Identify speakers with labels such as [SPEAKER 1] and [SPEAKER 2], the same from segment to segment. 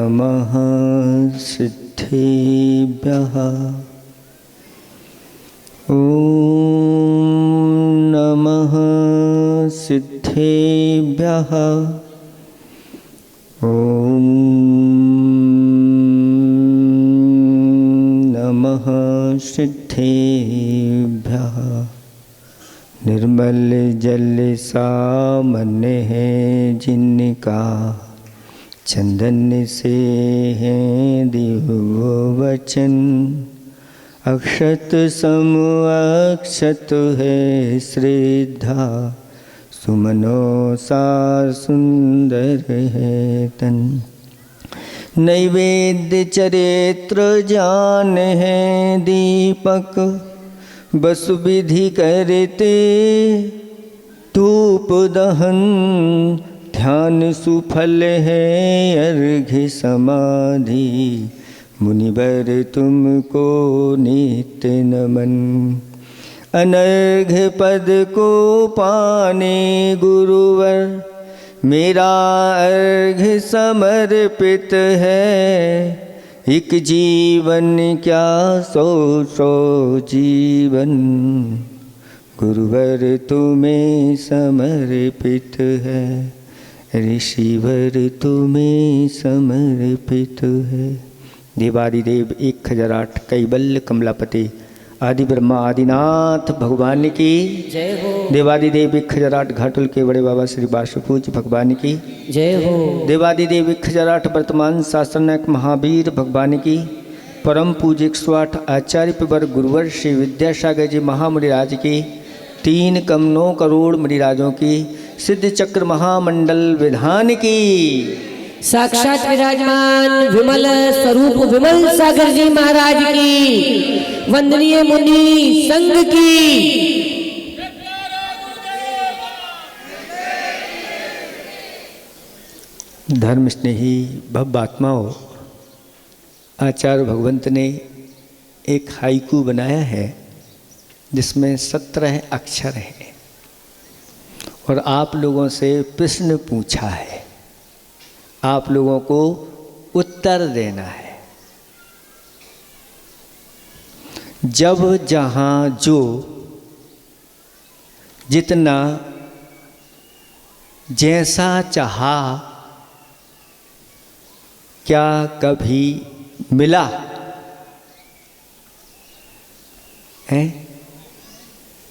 [SPEAKER 1] नमः सिद्धेभ्यः। ॐ नमः सिद्धेभ्यः। ॐ नमः सिद्धेभ्यः। निर्मल जल सामान्य है जिनका, चंदन से है दिव्य वचन। अक्षत सम अक्षत है श्रद्धा, सुमनो सा सुंदर है तन। नैवेद्य चरित्र जान है दीपक, बस विधि करते धूप दहन। ध्यान सुफल है अर्घ्य समाधि, मुनिवर तुमको नित्य नमन। अनर्घ्य पद को पाने गुरुवर, मेरा अर्घ्य समर्पित है। एक जीवन क्या सौ सौ जीवन, गुरुवर तुम्हें समर्पित है। ऋषिवर तुम्हें समर्पित है। देवादिदेव 1008 कैवल्य कमलापति आदि ब्रह्मा आदिनाथ भगवान की जय हो। देवादिदेव 1008 घाटुल के बड़े बाबा श्री बासुपूज भगवान की जय हो। देवादिदेव 1008 वर्तमान शासनक महावीर भगवान की परम पूज्य 108 आचार्य पिबर गुरुवर श्री विद्यासागर जी महामुनिराज की 3 कम 9 करोड़ मुनिराजों की सिद्ध चक्र महामंडल विधान की
[SPEAKER 2] साक्षात विराजमान विमल स्वरूप विमल सागर जी महाराज की वंदनीय मुनि संघ की।
[SPEAKER 1] धर्म स्नेही भव्य आत्माओं, आचार्य भगवंत ने एक हाइकू बनाया है जिसमें 17 अक्षर हैं और आप लोगों से प्रश्न पूछा है, आप लोगों को उत्तर देना है। जब जहाँ जो जितना जैसा चाहा, क्या कभी मिला है?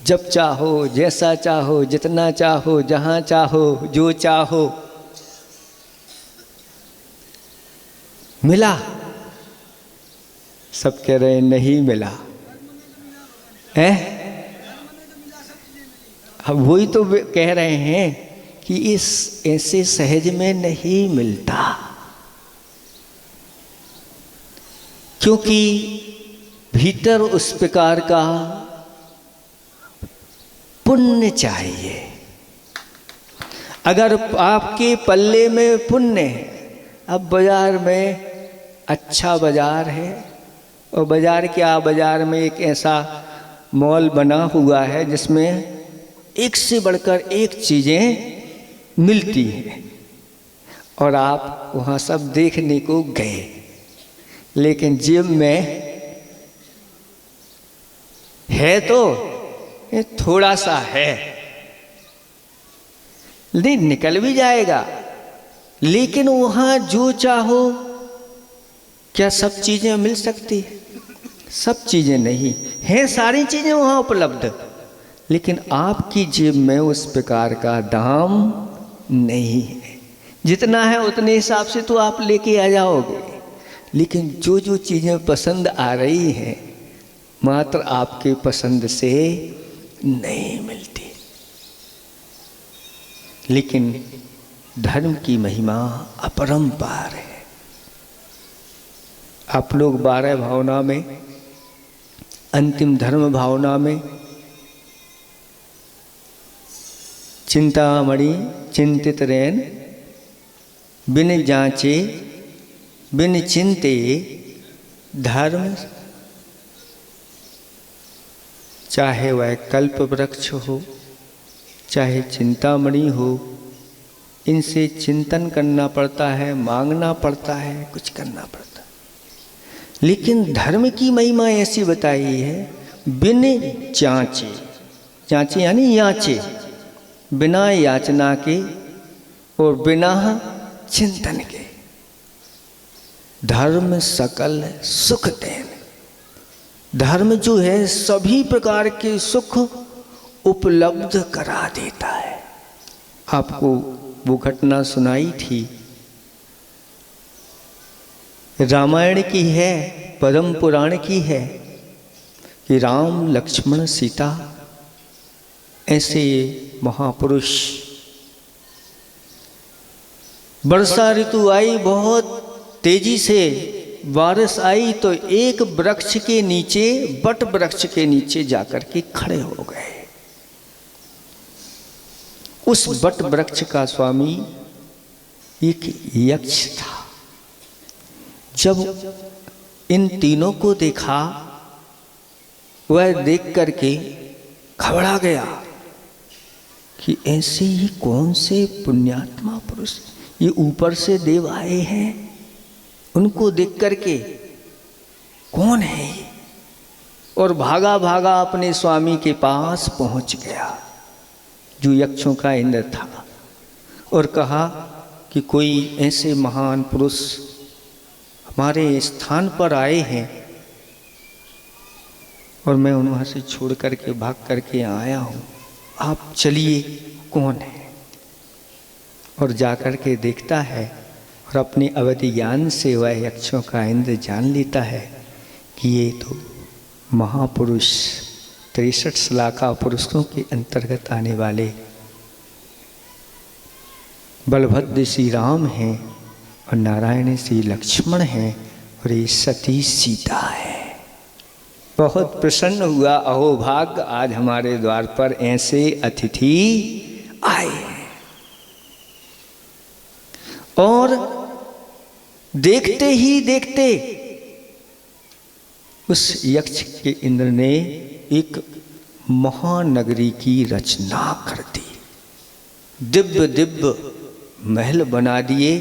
[SPEAKER 1] जब चाहो, जैसा चाहो, जितना चाहो, जहाँ चाहो, जो चाहो, मिला? सब कह रहे नहीं मिला है। अब वही तो कह रहे हैं कि इस ऐसे सहज में नहीं मिलता, क्योंकि भीतर उस प्रकार का पुण्य चाहिए। अगर आपके पल्ले में पुण्य है, अब बाजार में अच्छा बाजार है और बाजार क्या, बाजार में एक ऐसा मॉल बना हुआ है जिसमें एक से बढ़कर एक चीज़ें मिलती हैं और आप वहाँ सब देखने को गए, लेकिन जेब में है तो ये थोड़ा सा है, नहीं निकल भी जाएगा, लेकिन वहाँ जो चाहो, क्या सब चीज़ें मिल सकती है? सब चीज़ें नहीं हैं, सारी चीज़ें वहाँ उपलब्ध, लेकिन आपकी जेब में उस प्रकार का दाम नहीं है। जितना है उतने हिसाब से तो आप लेके आ जाओगे, लेकिन जो जो चीज़ें पसंद आ रही हैं मात्र आपके पसंद से नहीं मिलती। लेकिन धर्म की महिमा अपरंपार है। आप लोग 12 भावना में, अंतिम धर्म भावना में चिंतामणि चिंतित रैन, बिन जांचे बिन चिंते धर्म, चाहे वह कल्प वृक्ष हो, चाहे चिंतामणि हो, इनसे चिंतन करना पड़ता है, मांगना पड़ता है, कुछ करना पड़ता है। लेकिन धर्म की महिमा ऐसी बताई है, बिन जांचे, जांचे यानी याचे, बिना याचना के और बिना चिंतन के धर्म सकल सुख देन। धर्म जो है सभी प्रकार के सुख उपलब्ध करा देता है। आपको वो घटना सुनाई थी, रामायण की है, पद्म पुराण की है, कि राम लक्ष्मण सीता ऐसे महापुरुष, वर्षा ऋतु आई, बहुत तेजी से बारिश आई, तो एक वृक्ष के नीचे, बट वृक्ष के नीचे जाकर के खड़े हो गए। उस बट वृक्ष का स्वामी एक यक्ष था। जब इन तीनों को देखा, वह देख करके घबरा गया कि ऐसे ही कौन से पुण्यात्मा पुरुष, ये ऊपर से देव आए हैं, उनको देख करके कौन है ये? और भागा भागा अपने स्वामी के पास पहुंच गया, जो यक्षों का इंद्र था, और कहा कि कोई ऐसे महान पुरुष हमारे स्थान पर आए हैं और मैं उन्हें से छोड़ करके भाग करके आया हूँ, आप चलिए कौन है। और जाकर के देखता है और अपने अवधि ज्ञान से वह यक्षों का इंद्र जान लेता है कि ये तो महापुरुष 63 लाख पुरुषों के अंतर्गत आने वाले बलभद्र श्री राम हैं और नारायण श्री लक्ष्मण हैं और ये सती सीता है। बहुत प्रसन्न हुआ, अहो भाग्य, आज हमारे द्वार पर ऐसे अतिथि आए हैं। और देखते ही देखते उस यक्ष के इंद्र ने एक महानगरी की रचना कर दी, दिव्य दिव्य महल बना दिए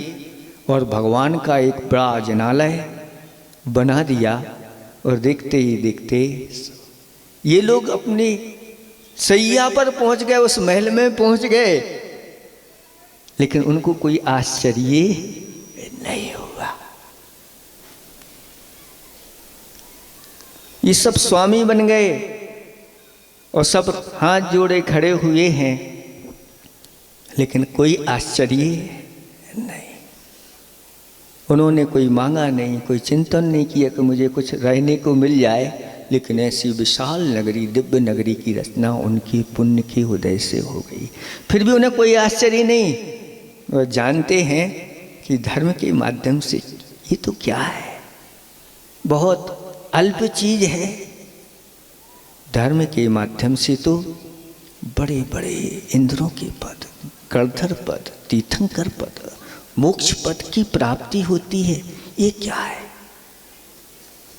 [SPEAKER 1] और भगवान का एक बड़ा जनालय बना दिया। और देखते ही देखते ये लोग अपनी सैया पर पहुंच गए, उस महल में पहुंच गए, लेकिन उनको कोई आश्चर्य नहीं हुआ। ये सब स्वामी बन गए और सब हाथ जोड़े खड़े हुए हैं, लेकिन कोई आश्चर्य नहीं। उन्होंने कोई मांगा नहीं, कोई चिंतन नहीं किया कि मुझे कुछ रहने को मिल जाए, लेकिन ऐसी विशाल नगरी, दिव्य नगरी की रचना उनकी पुण्य के उदय से हो गई। फिर भी उन्हें कोई आश्चर्य नहीं। वो जानते हैं कि धर्म के माध्यम से ये तो क्या है, बहुत अल्प चीज है। धर्म के माध्यम से तो बड़े बड़े इंद्रों के पद, गणधर पद, तीर्थंकर पद, मोक्ष पद की प्राप्ति होती है। ये क्या है?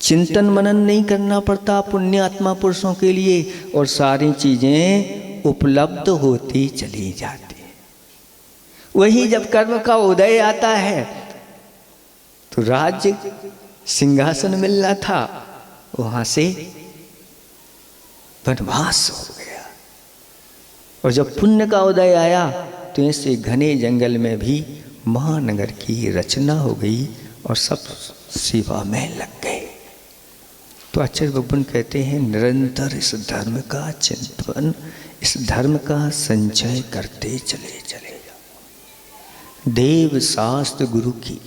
[SPEAKER 1] चिंतन मनन नहीं करना पड़ता पुण्य आत्मा पुरुषों के लिए, और सारी चीजें उपलब्ध होती चली जाती है। वही जब कर्म का उदय आता है तो राज्य सिंहासन मिलना था, वहां से वनवास हो गया। और जब पुण्य का उदय आया तो ऐसे घने जंगल में भी महानगर की रचना हो गई और सब सेवा में लग गए। तो आचार्य भगवान कहते हैं, निरंतर इस धर्म का चिंतन, इस धर्म का संचय करते चले जाओ। देव शास्त्र गुरु की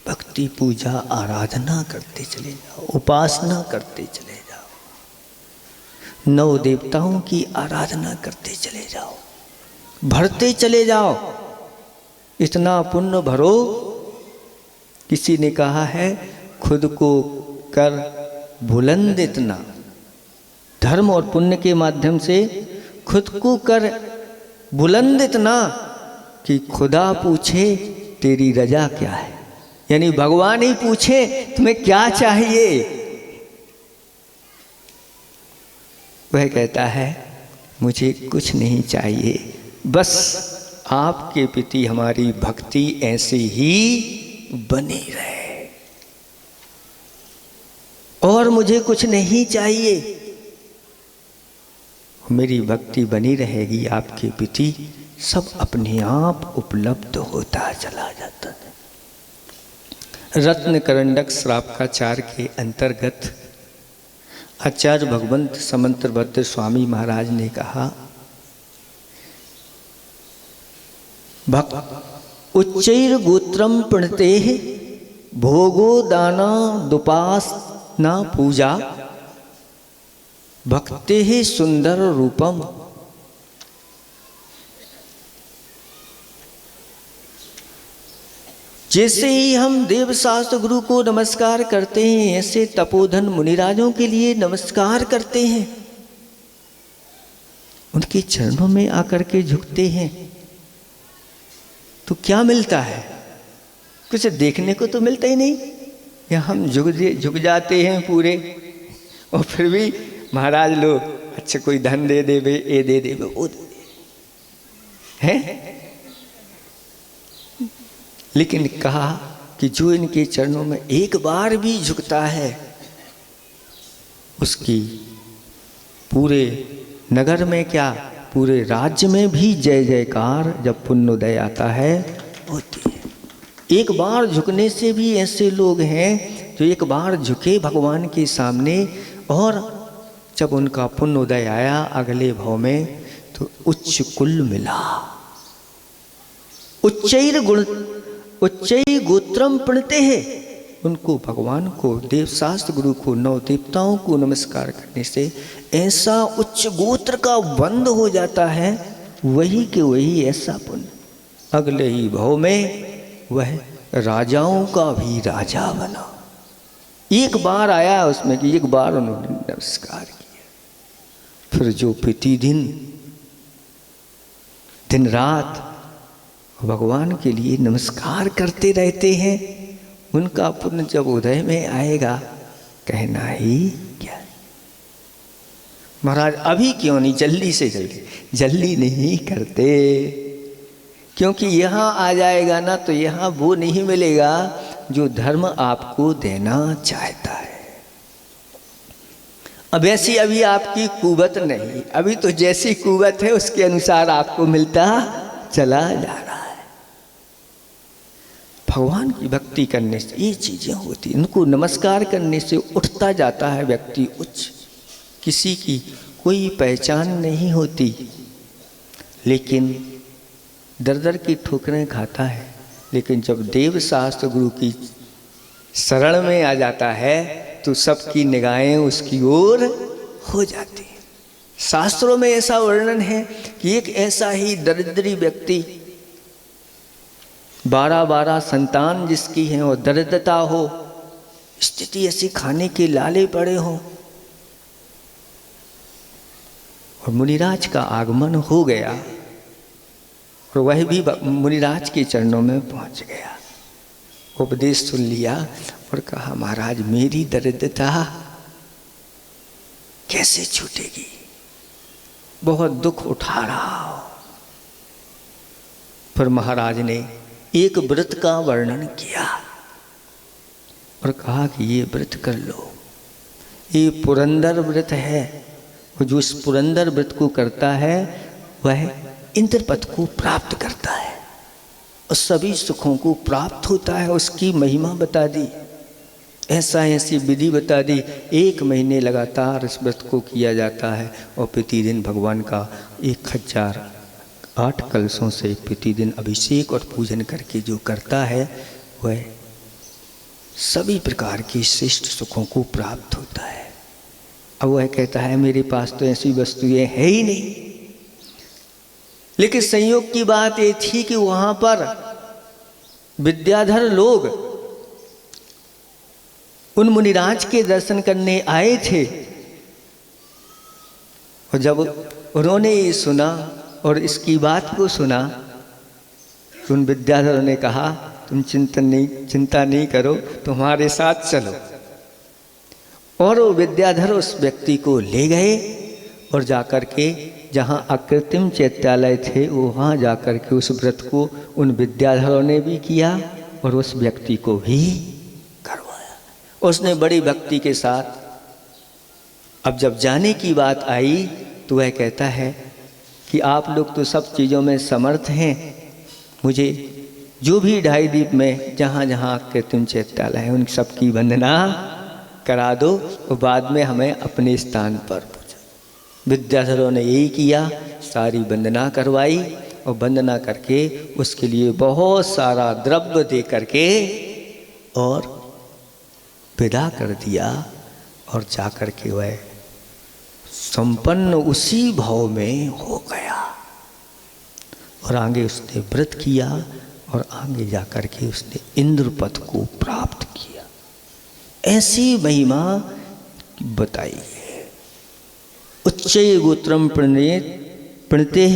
[SPEAKER 1] भक्ति पूजा आराधना करते चले जाओ, उपासना करते चले जाओ, नौ देवताओं की आराधना करते चले जाओ, भरते चले जाओ। इतना पुण्य भरो। किसी ने कहा है, खुद को कर बुलंद इतना, धर्म और पुण्य के माध्यम से खुद को कर बुलंद इतना कि खुदा पूछे तेरी रजा क्या है, यानी भगवान ही पूछे तुम्हें क्या चाहिए। वह कहता है मुझे कुछ नहीं चाहिए, बस आपके प्रति हमारी भक्ति ऐसे ही बनी रहे और मुझे कुछ नहीं चाहिए, मेरी भक्ति बनी रहेगी आपके प्रति, सब अपने आप उपलब्ध होता चला जाता है। रत्न करंडक श्रावकाचार के अंतर्गत आचार्य भगवंत समंतभद्र स्वामी महाराज ने कहा, उच्चैर गोत्रम प्रणते भोगो दाना दुपासना पूजा भक्ते सुंदर रूपम। जैसे ही हम देव शास्त्र गुरु को नमस्कार करते हैं, ऐसे तपोधन मुनिराजों के लिए नमस्कार करते हैं, उनके चरणों में आकर के झुकते हैं, तो क्या मिलता है? कुछ देखने को तो मिलता ही नहीं। या हम झुक जाते हैं पूरे, और फिर भी महाराज लोग अच्छा कोई धन दे देवे, ये दे देवे, वो दे दे हैं। लेकिन कहा कि जो इनके चरणों में एक बार भी झुकता है, उसकी पूरे नगर में क्या पूरे राज्य में भी जय जयकार जब पुण्योदय आता है होती है। एक बार झुकने से भी ऐसे लोग हैं जो एक बार झुके भगवान के सामने, और जब उनका पुण्योदय आया अगले भाव में तो उच्च कुल मिला। उच्चै गोत्रम प्रणते हैं, उनको भगवान को देव शास्त्र गुरु को नौ देवताओं को नमस्कार करने से ऐसा उच्च गोत्र का बंद हो जाता है, वही के वही ऐसा पुण्य अगले ही भाव में वह राजाओं का भी राजा बना। एक बार आया उसमें कि एक बार उन्होंने नमस्कार किया, फिर जो प्रतिदिन दिन रात भगवान के लिए नमस्कार करते रहते हैं, उनका पुण्य जब उदय में आएगा कहना ही क्या। महाराज अभी क्यों नहीं, जल्दी से जल्दी नहीं करते, क्योंकि यहाँ आ जाएगा ना तो यहाँ वो नहीं मिलेगा जो धर्म आपको देना चाहता है। अब ऐसी अभी आपकी कुवत नहीं, अभी तो जैसी कुवत है उसके अनुसार आपको मिलता चला जा रहा है। भगवान की भक्ति करने से ये चीज़ें होती, इनको नमस्कार करने से उठता जाता है व्यक्ति उच्च, किसी की कोई पहचान नहीं होती, लेकिन दर दर की ठोकरें खाता है। लेकिन जब देव शास्त्र गुरु की शरण में आ जाता है तो सबकी निगाहें उसकी ओर हो जाती हैं। शास्त्रों में ऐसा वर्णन है कि एक ऐसा ही दरिद्री व्यक्ति 12 संतान जिसकी हैं और दरिद्रता हो, स्थिति ऐसी खाने के लाले पड़े हो, और मुनिराज का आगमन हो गया और वह भी मुनिराज के चरणों में पहुंच गया, उपदेश सुन लिया और कहा महाराज मेरी दरिद्रता कैसे छूटेगी, बहुत दुख उठा रहा हो। फिर महाराज ने एक व्रत का वर्णन किया और कहा कि ये व्रत कर लो, ये पुरंदर व्रत है, और जो इस पुरंदर व्रत को करता है वह इंद्र पद को प्राप्त करता है और सभी सुखों को प्राप्त होता है। उसकी महिमा बता दी, ऐसी विधि बता दी। 1 महीने लगातार इस व्रत को किया जाता है और प्रतिदिन भगवान का 1008 कलशों से प्रतिदिन अभिषेक और पूजन करके जो करता है वह सभी प्रकार की श्रेष्ठ सुखों को प्राप्त होता है। अब वह कहता है मेरे पास तो ऐसी वस्तुएं है ही नहीं, लेकिन संयोग की बात ये थी कि वहां पर विद्याधर लोग उन मुनिराज के दर्शन करने आए थे, और जब उन्होंने ये सुना और इसकी बात को सुना तो उन विद्याधरों ने कहा तुम चिंता नहीं करो, तुम्हारे साथ चलो। और वो विद्याधर उस व्यक्ति को ले गए और जाकर के जहाँ अकृत्रिम चैत्यालय थे वहाँ जाकर के उस व्रत को उन विद्याधरों ने भी किया और उस व्यक्ति को भी करवाया। उसने बड़ी भक्ति के साथ। अब जब जाने की बात आई तो वह कहता है कि आप लोग तो सब चीज़ों में समर्थ हैं, मुझे जो भी 2.5 द्वीप में जहाँ जहाँ कृत्रिम चैत्यालय है उन सब की वंदना करा दो और बाद में हमें अपने स्थान पर पहुँचा। विद्याधरों ने यही किया, सारी वंदना करवाई और वंदना करके उसके लिए बहुत सारा द्रव्य दे करके और विदा कर दिया और जा कर के वह संपन्न उसी भाव में हो गया और आगे उसने व्रत किया और आगे जा कर के उसने इंद्र पद को प्राप्त किया। ऐसी महिमा बताई है। उच्चय गोत्रम प्रणते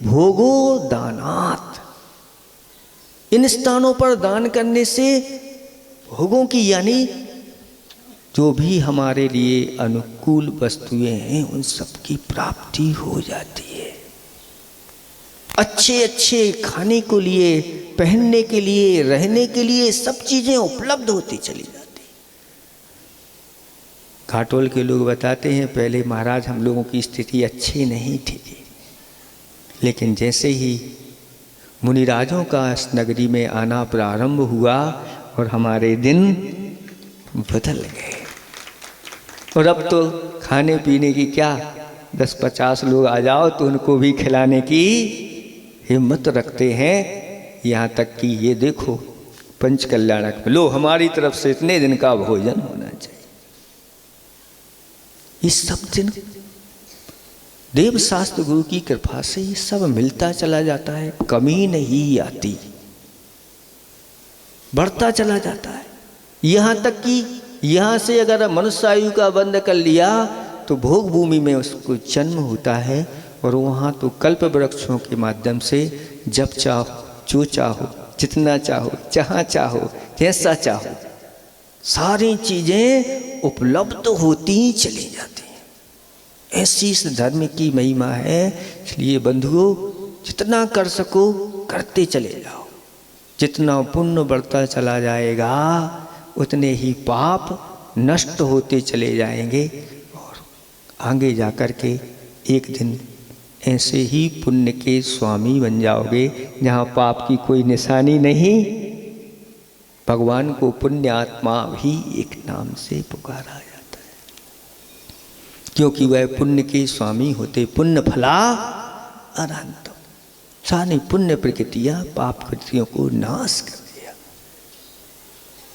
[SPEAKER 1] भोगो दानात। इन स्थानों पर दान करने से भोगों की यानी जो भी हमारे लिए अनुकूल वस्तुएं हैं उन सब की प्राप्ति हो जाती है। अच्छे अच्छे खाने को लिए, पहनने के लिए, रहने के लिए सब चीजें उपलब्ध होती चली जाती। घाटोल के लोग बताते हैं पहले महाराज हम लोगों की स्थिति अच्छी नहीं थी, लेकिन जैसे ही मुनिराजों का इस नगरी में आना प्रारंभ हुआ और हमारे दिन बदल गए और अब तो खाने पीने की क्या 10-50 लोग आ जाओ तो उनको भी खिलाने की हिम्मत रखते हैं। यहाँ तक कि ये देखो पंचकल्याणक में लो हमारी तरफ से इतने दिन का भोजन होना चाहिए। ये सब दिन देव शास्त्र गुरु की कृपा से ये सब मिलता चला जाता है, कमी नहीं आती, बढ़ता चला जाता है। यहाँ तक कि यहाँ से अगर मनुष्य आयु का बंद कर लिया तो भोग भूमि में उसको जन्म होता है और वहाँ तो कल्प वृक्षों के माध्यम से जब चाहो, जो चाहो, जितना चाहो, जहाँ चाहो, जैसा चाहो, सारी चीज़ें उपलब्ध होती चली जाती हैं। ऐसी इस धर्म की महिमा है। इसलिए बंधुओं जितना कर सको करते चले जाओ। जितना पुण्य बढ़ता चला जाएगा उतने ही पाप नष्ट होते चले जाएंगे और आगे जाकर के एक दिन ऐसे ही पुण्य के स्वामी बन जाओगे जहाँ पाप की कोई निशानी नहीं। भगवान को पुण्य आत्मा भी एक नाम से पुकारा जाता है क्योंकि वह पुण्य के स्वामी होते। पुण्य फला अनंतम। सारी पुण्य प्रकृतियाँ पाप कृतियों को नाश कर दिया।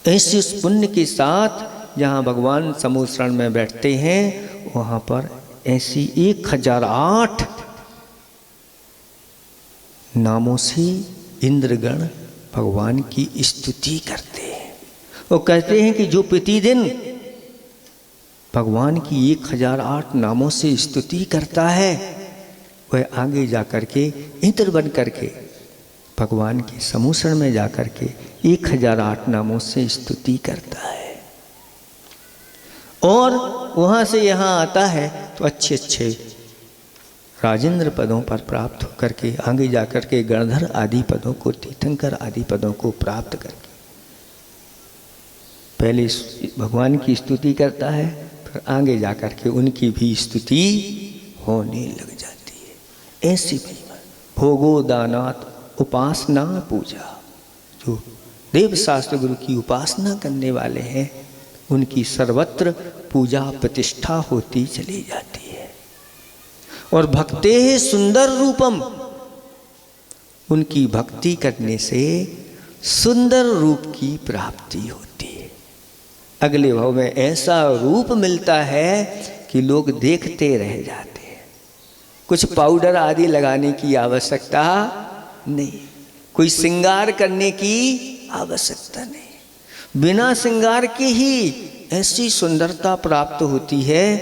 [SPEAKER 1] ऐसे उस पुण्य के साथ जहाँ भगवान समूह शरण में बैठते हैं वहाँ पर ऐसी 1008 नामों से इंद्रगण भगवान की स्तुति करते हैं। वो कहते हैं कि जो प्रतिदिन भगवान की 1008 नामों से स्तुति करता है वह आगे जाकर के इंद्र बन करके भगवान के समूह शरण में जाकर के 1008 नामों से स्तुति करता है और वहाँ से यहाँ आता है तो अच्छे अच्छे राजेंद्र पदों पर प्राप्त होकर के आगे जाकर के गणधर आदि पदों को, तीर्थंकर आदि पदों को प्राप्त करके पहले भगवान की स्तुति करता है, फिर आगे जाकर के उनकी भी स्तुति होने लग जाती है। ऐसी महिमा भोगो दानात उपासना पूजा। जो देव शास्त्र गुरु की उपासना करने वाले हैं उनकी सर्वत्र पूजा प्रतिष्ठा होती चली जाती है। और भक्ते सुंदर रूपम, उनकी भक्ति करने से सुंदर रूप की प्राप्ति होती है। अगले भाव में ऐसा रूप मिलता है कि लोग देखते रह जाते हैं। कुछ पाउडर आदि लगाने की आवश्यकता नहीं, कोई श्रृंगार करने की आवश्यकता नहीं। बिना श्रृंगार के ही ऐसी सुंदरता प्राप्त होती है।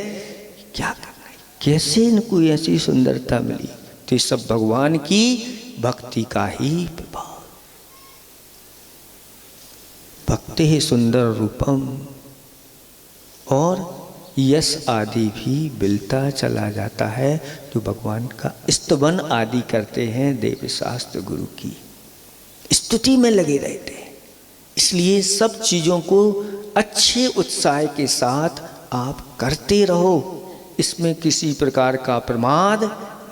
[SPEAKER 1] क्या करना है, कैसे इनको ऐसी सुंदरता मिली? तो सब भगवान की भक्ति का ही प्रभाव। भक्ति ही सुंदर रूपम। और यश आदि भी मिलता चला जाता है। जो भगवान का स्तवन आदि करते हैं, देव शास्त्र गुरु की स्तुति में लगे रहते हैं। इसलिए सब चीज़ों को अच्छे उत्साह के साथ आप करते रहो, इसमें किसी प्रकार का प्रमाद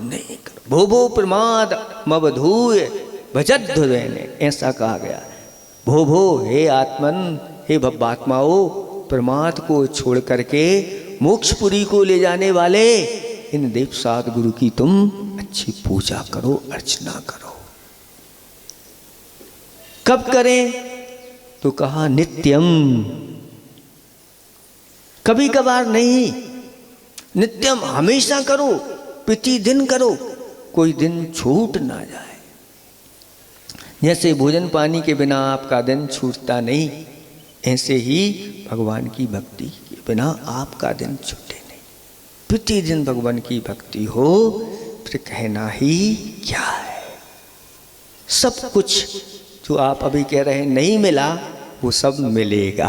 [SPEAKER 1] नहीं करो। भो भो प्रमाद मवधूय भजध्वने, ऐसा कहा गया। भो भो, हे आत्मन, हे भव्यात्माओ, प्रमाद को छोड़ करके मोक्षपुरी को ले जाने वाले इन देवसात गुरु की तुम अच्छी पूजा करो, अर्चना करो। कब करें? तो कहा नित्यम, कभी कभार नहीं, नित्यम हमेशा करो, प्रतिदिन करो, कोई दिन छूट ना जाए। जैसे भोजन पानी के बिना आपका दिन छूटता नहीं, ऐसे ही भगवान की भक्ति के बिना आपका दिन छूटे नहीं। प्रतिदिन भगवान की भक्ति हो, फिर कहना ही क्या है। सब कुछ जो आप अभी कह रहे हैं नहीं मिला, वो सब मिलेगा।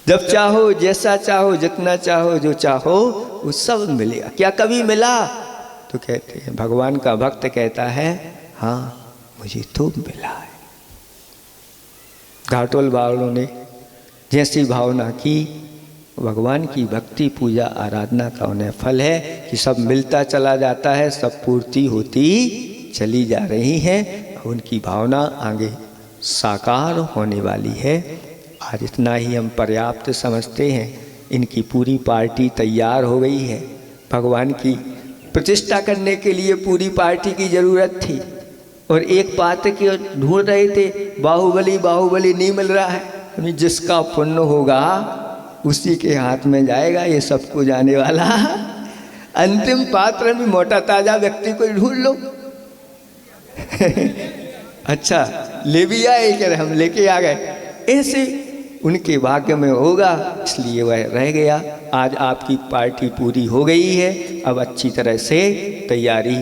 [SPEAKER 1] जब चाहो, जैसा चाहो, जितना चाहो, जो चाहो, वो सब मिलेगा। क्या कभी मिला? तो कहते हैं, भगवान का भक्त कहता है, हाँ मुझे तो मिला है। घाटोल वालों ने जैसी भावना की, भगवान की भक्ति पूजा आराधना का उन्हें फल है कि सब मिलता चला जाता है, सब पूर्ति होती चली जा रही है। उनकी भावना आगे साकार होने वाली है। आज इतना ही हम पर्याप्त समझते हैं। इनकी पूरी पार्टी तैयार हो गई है। भगवान की प्रतिष्ठा करने के लिए पूरी पार्टी की ज़रूरत थी, और एक पात्र के ढूंढ रहे थे। बाहुबली बाहुबली नहीं मिल रहा है। जिसका पुण्य होगा उसी के हाथ में जाएगा, ये सबको जाने वाला अंतिम पात्र में मोटा ताजा व्यक्ति को ढूंढ लो। अच्छा, ले भी आए, कह रहे हम लेके आ गए। ऐसे उनके भाग्य में होगा, इसलिए वह रह गया। आज आपकी पार्टी पूरी हो गई है। अब अच्छी तरह से तैयारी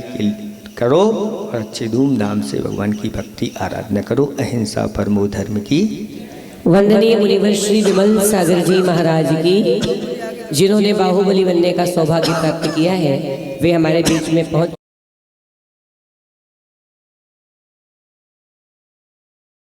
[SPEAKER 1] करो और अच्छे धूमधाम से भगवान की भक्ति आराधना करो। अहिंसा परमो धर्म की।
[SPEAKER 2] वंदनीय मुनिवर श्री विमल सागर जी महाराज की, जिन्होंने बाहुबली बनने का सौभाग्य प्राप्त किया है, वे हमारे बीच में पहुंच